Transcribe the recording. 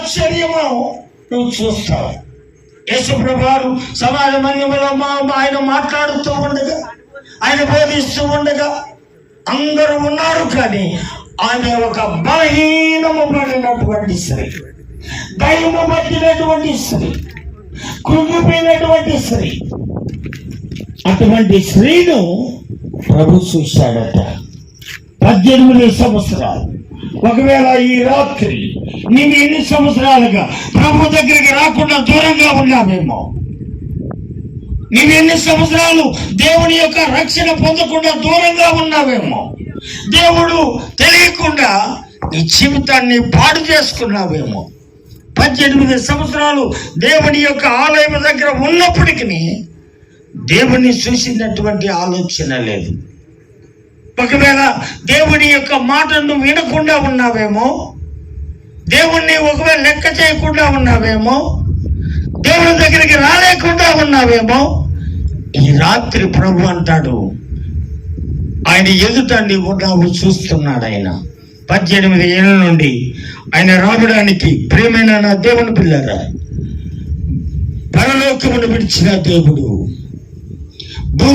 ఆశ్చర్యము నువ్వు చూస్తావు. యేసుప్రభు వారు సమాజ మందిరంలో ఆయన మాట్లాడుతూ ఉండగా, ఆయన బోధిస్తూ ఉండగా అందరూ ఉన్నారు. కానీ ఆమె ఒక బలహీనము పడినటువంటి స్త్రీ, దైవము పట్టినటువంటి స్త్రీ, కృంగిపోయినటువంటి స్త్రీ. అటువంటి స్త్రీను ప్రభు చూశాడట. 18 సంవత్సరాలు. ఒకవేళ ఈ రాత్రి నీవు ఎన్ని సంవత్సరాలుగా ప్రభు దగ్గరికి రాకుండా దూరంగా ఉన్నావేమో, నీవు ఎన్ని సంవత్సరాలు దేవుని యొక్క రక్షణ పొందకుండా దూరంగా ఉన్నావేమో, దేవుడు తెలియకుండా నీ జీవితాన్ని పాడు చేసుకున్నావేమో. 18 సంవత్సరాలు దేవుని యొక్క ఆలయం దగ్గర ఉన్నప్పటికీ దేవుణ్ణి చూసినటువంటి ఆలోచన లేదు. ఒకవేళ దేవుని యొక్క మాటను వినకుండా ఉన్నావేమో, దేవుణ్ణి ఒకవేళ లెక్క చేయకుండా ఉన్నావేమో, దేవుని దగ్గరికి రాలేకుండా ఉన్నావేమో, ఈ రాత్రి ప్రభు అంటాడు, ఆయన ఎదుట నీవు చూస్తున్నాడు. ఆయన 18 ఏళ్ళ నుండి ఆయన రావడానికి ప్రియమైన నా దేవుని పిల్లరా, పరలోకమును విడిచిన దేవుడు